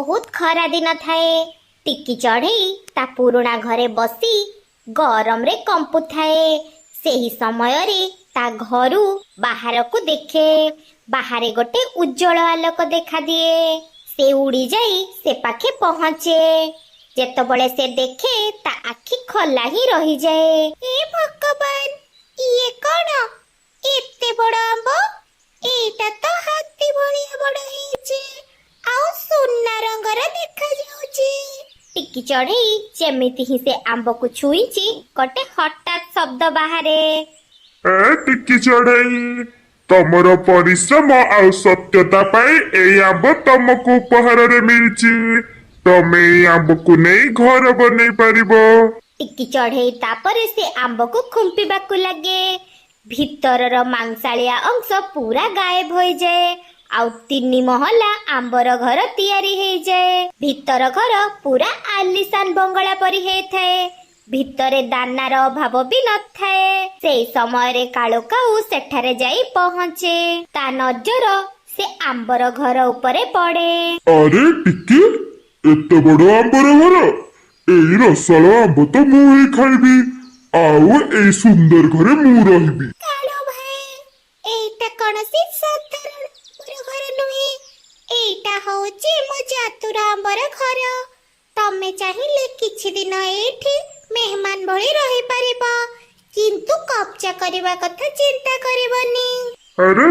बहुत खरा दिन थाए। टिकी चढ़ेई ता पुराणा घरे बसी गरम रे कंपु थाए। सेही समय रे ता घरु बाहर को देखे। बाहरे गोटे उज्जवल आलोक देखा दिए। से उड़ी जाई से पाखे पहुँचे। जेतबळे से देखे ता आखि खला ही रही जाए। ए भगवान, ये कौन? एते बड़ आंब? एटा तो हाथी भलिया बड़ ହେଇଛି। ଆଉ ସୁନା ରଙ୍ଗର ଦେଖାଯାଉଛି। ଟିକି ଚଢ଼େଇ ଯେମିତି ହିଁ ସେ ଆମ୍ବକୁ ଛୁଇଁଛି ଗୋଟେ ହଠାତ୍ ଶବ୍ଦ ବାହାରେ। ଏ ଟିକି ଚଢ଼େଇ, ତମର ପରିଶ୍ରମ ଆଉ ସତ୍ୟତା ପାଇଁ ଏଇ ଆମ୍ବ ତମକୁ ଉପହାରରେ ମିଳିଛି। ତମେ ଏଇ ଆମ୍ବକୁ ନେଇ ଘର ବନେଇ ପାରିବ। ଟିକି ଚଢ଼େଇ ତାପରେ ସେ ଆମ୍ବକୁ ଖୁମ୍ପିବାକୁ ଲାଗେ। ଭିତରର ମାଂସାଳିଆ ଅଂଶ ପୁରା ଗାୟବ ହୋଇଯାଏ। ଆଉ 3 ମହଲା ଆମ୍ବର ଘର ତିଆରି ହେଇଯାଏ। ଭିତର ଘର ପୁରା ଆଲିଶାନ ବଙ୍ଗଳା ପରି ହେଇଥାଏ। ଭିତରେ ଦାନାର ଅଭାବ ବି ନଥାଏ। ସେଇ ସମୟରେ କାଳୁ କାଉ ସେଠାରେ ଯାଇ ପହଞ୍ଚେ। ତା ନଜର ସେ ଆମ୍ବର ଘର ଉପରେ ପଡେ। ଆରେ ଟିକି, ଏତେ ବଡ ଆମ୍ବର ଘର? ଏଇ ରସାଳ ଆମ୍ବ ତ ମୁଁ ହିଁ ଖାଇବି। ଆଉ ଏଇ ସୁନ୍ଦର ଘରେ ମୁଁ ରହିବି। କାଳୁ ଭାଇ, ଏଇଟା କୌଣସି ସାଧାରଣ ଘର ନୁହେଁ। ଏଇଟା ହଉଛି ମୋ ଜାତୁର ଆମ୍ବର ଘର। ତମେ ଚାହିଁଲେ କିଛି ଦିନ ଏଇଠି ମେହମାନ ଭଳି ରହିପାରିବ, କିନ୍ତୁ କବ୍ଜା କରିବା କଥା ଚିନ୍ତା କରିବନି। ଆରେ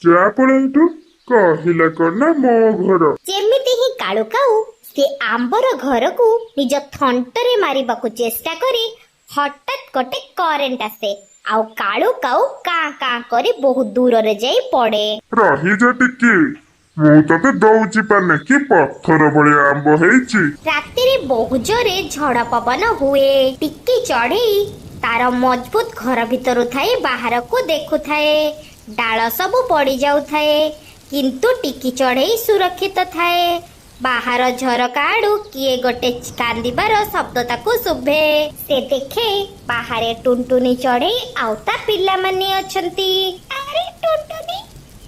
ଯା ପଳା ଏଠୁ। କହିଲା କଣ ନା ମୋ ଘର। ଯେମିତି ହିଁ କାଳୁ କାଉ ସେ ଆମ୍ବର ଘରକୁ ନିଜ ଥଣ୍ଟରେ ମାରିବାକୁ ଚେଷ୍ଟା କରି ହଠାତ୍ ଗୋଟେ କରେଣ୍ଟ ଆସେ। ଆଉ କାଳୁ କାଉ କାଁ କାଁ କରି ବହୁତ ଦୂରରେ ଯାଇ ପଡେ। ରହିଯା ଟିକି, ମୁଁ ତତେ ଦଉଛି ପାନେ କି ପଥର ଭଳିଆ ଆମ୍ବ ହେଇଛି। ରାତିରେ ବହୁ ଜୋରେ ଝଡ଼ ପବନ ହୁଏ। ଟିକି ଚଢ଼େଇ ତାର ମଜବୁତ ଘର ଭିତରୁ ଥାଇ ବାହାରକୁ ଦେଖୁଥାଏ। ଡାଳ ସବୁ ପଡି ଯାଉଥାଏ, କିନ୍ତୁ ଟିକି ଚଢ଼େଇ ସୁରକ୍ଷିତ ଥାଏ। ବାହାର ଝରକା ଆଡୁ କିଏ ଗୋଟେ କାନ୍ଦିବାର ଶବ୍ଦ ତାକୁ ଶୁଭେ। ସେ ଦେଖେ ବାହାରେ ଟୁନଟୁନି ଚଢ଼େଇ ଆଉ ତା ପିଲାମାନେ ଅଛନ୍ତି। ଆରେ ଟୁନଟୁନି,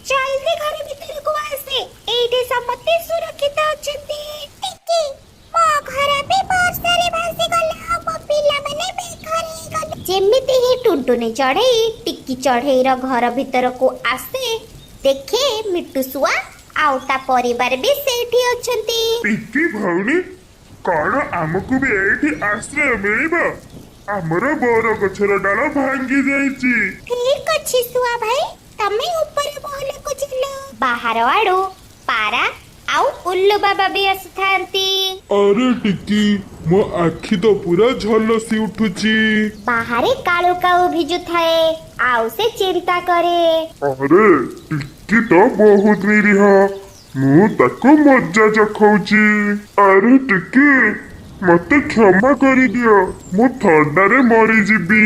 ଜଲ୍ଦି ଘର ଭିତରକୁ ଆସେ। ଏଇଠି ସମସ୍ତେ ସୁରକ୍ଷିତ ଅଛନ୍ତି। ଟିକି, ମୋ ଘର ବି ବର୍ଷାରେ ଭାସିଗଲା ଆଉ ମୋ ପିଲାମାନେ ବେଘର ହେଇଗଲେ। ଯେମିତି ହିଁ ଟୁନଟୁନି ଚଢ଼େଇ ଟିକି ଚଢ଼େଇର ଘର ଭିତରକୁ ଆସେ, ଦେଖେ ମିଟୁ ଶୁଆ ଆଉ ତା ପରିବାର ବି ସେଇଠି ଅଛନ୍ତି। ଟିକି ଭଉଣୀ, କଣ ଆମକୁ ବି ଏଇଠି ଆଶ୍ରୟ ମିଳିବ? ଆମର ବର ଗଛର ଡାଳ ଭାଙ୍ଗି ଯାଇଛି। ଠିକ ଅଛି ଶୁଆ ଭାଇ, ତମେ ଉପରେ ମହଲକୁ ଚାଲ। ବାହାର ଆଡୁ ପାରା ଆଉ ଉଲ୍ଲୁ ବାବା ବି ଆସିଥାନ୍ତି। ଆରେ ଟିକି, ମୋ ଆଖି ତ ପୁରା ଝଲସି ଉଠୁଛି। ବାହାରେ କାଳୁ କାଉ ଭିଜୁଥାଏ ଆଉ ସେ ଚିନ୍ତା କରେ। ଆରେ ଟିକି ତ ବହୁତ ନିରୀହ, ମୁଁ ତାକୁ ମଜା ଚଖଉଛି। ଆରେ ଟିକି, ମତେ କ୍ଷମା କରିଦିଅ, ମୁଁ ଥଣ୍ଡାରେ ମରିଯିବି।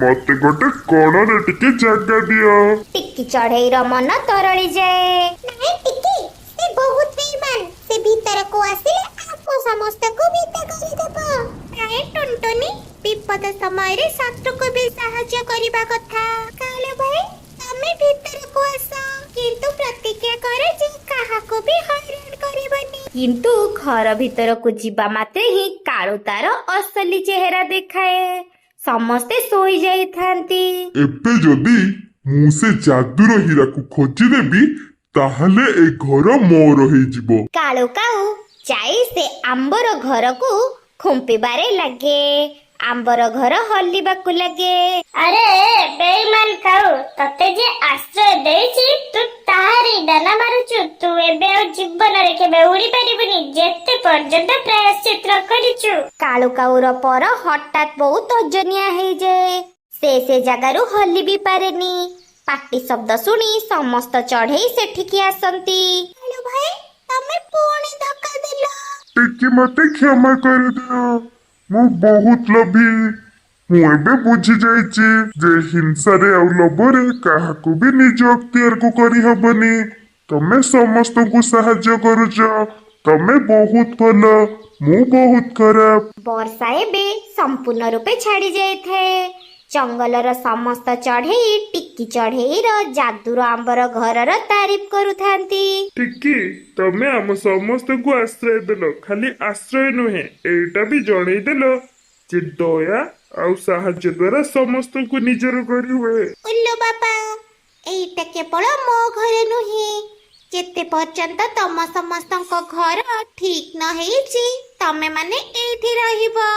ମତେ ଗୋଟେ କୋଣରେ ଟିକେ ଜାଗା ଦିଅ। ଟିକି ଚଢ଼େଇର ମନ ତରଳି ଯାଏ। ନାଇଁ ଟିକି, ସେ ବହୁତ ବେଇମାନ। ସେ ଭିତରକୁ ଆସିଲେ ଆମ ସମସ୍ତଙ୍କୁ ବିଦା କରିଦେବ। ନାଇଁ ଟୁନଟୁନି, ବିପଦ ସମୟରେ ଶତ୍ରୁକୁ ବି ସାହାଯ୍ୟ କରିବା କଥା। କାଳୁ ଭାଇ, ତମେ ଭିତରକୁ ଆସ, କିନ୍ତୁ ପ୍ରତିଜ୍ଞା କର ଯେ କାହାକୁ ବି ହଇରାଣ କରିବନି। କିନ୍ତୁ ଘର ଭିତରକୁ ଯିବା ମାତ୍ରେ ହିଁ କାଳୁ ତାର ଅସଲି ଚେହେରା ଦେଖାଏ। ସମସ୍ତେ ଶୋଇ ଯାଇଥାନ୍ତି। ଏବେ ଯଦି ମୁଁ ସେ ଯାଦୁର ହୀରାକୁ ଖୋଜିଦେବି, ତାହେଲେ ଏ ଘର ମୋର ହେଇଯିବ। କାଳୁ କାଉ ଯାଇ ସେ ଆମ୍ବର ଘରକୁ ଖୁମ୍ପିବାରେ ଲାଗେ। ଆମ୍ବର ଘର ହଲିବାକୁ ଲାଗେ। ଆରେ ବେଇମାନ କାଉ, ତତେ ଯେ ଆଶ୍ରୟ ଦେଇଛି ତୁ ତାହାରି ଡାନା ମାରୁଛୁ। ତୁ ଏବେ ଆଉ ଜୀବନରେ କେବେ ଉଡି ପାରିବୁନି ଯେତେ ପର୍ଯ୍ୟନ୍ତ ପ୍ରାୟଶ୍ଚିତ୍ର କରିଛୁ। କାଳୁ କାଉର ପର ହଠାତ୍ ବହୁତ ଓଜନିଆ ହେଇଯାଏ। ସେ ଜାଗାରୁ ହଲି ବି ପାରେନି। ପାଟି ଶବ୍ଦ ଶୁଣି ସମସ୍ତ ଚଢ଼େଇ ସେଠିକି ଆସନ୍ତି। କାଳୁ ଭାଇ, ତମେ ପୁଣି ଧକ୍କା ଦେଲ। ଟିକି ମତେ କ୍ଷମା କରିଦିଅ, ମୁଁ ବହୁତ ଲୋଭୀ। ମୁଁ ଏବେ ବୁଝି ଯାଇଛି ଯେ ହିଂସାରେ ଆଉ ଲୋଭରେ କାହାକୁ ବି ନିଜ ଅକ୍ତିଆରକୁ କରିହବନି। ତମେ ସମସ୍ତଙ୍କୁ ସାହାଯ୍ୟ କରୁଛ, ତମେ ବହୁତ ଭଲ, ମୁଁ ବହୁତ ଖରାପ। ବର୍ଷା ଏବେ ସମ୍ପୂର୍ଣ୍ଣ ରୂପେ ଛାଡି ଯାଇଥାଏ। ଜଙ୍ଗଲର ସମସ୍ତ ଚଢ଼େଇ ଟିକି ଚଢ଼େଇର ଯାଦୁର ଆମ୍ବର ଘରର ତାରିଫ କରୁଥାନ୍ତି। ଟିକି, ତମେ ଆମ ସମସ୍ତଙ୍କୁ ଆଶ୍ରୟ ଦେଲ। ଖାଲି ଆଶ୍ରୟ ନୁହେଁ, ଏଇଟା ବି ଜଣେଇଦେଲ ଯେ ଦୟା ଆଉ ସାହାଯ୍ୟ ଦ୍ଵାରା ସମସ୍ତଙ୍କୁ ନିଜର କରି ହୁଏ। ଉଲ୍ଲୁ ବାବା, ଏଇଟା କେବଳ ମୋ ଘର ନୁହେଁ, ଯେତେ ପର୍ଯ୍ୟନ୍ତ ତମ ସମସ୍ତଙ୍କ ଘର ଠିକ ନ ହେଇଛି ତମେ ମାନେ ଏଇଠି ରହିବ।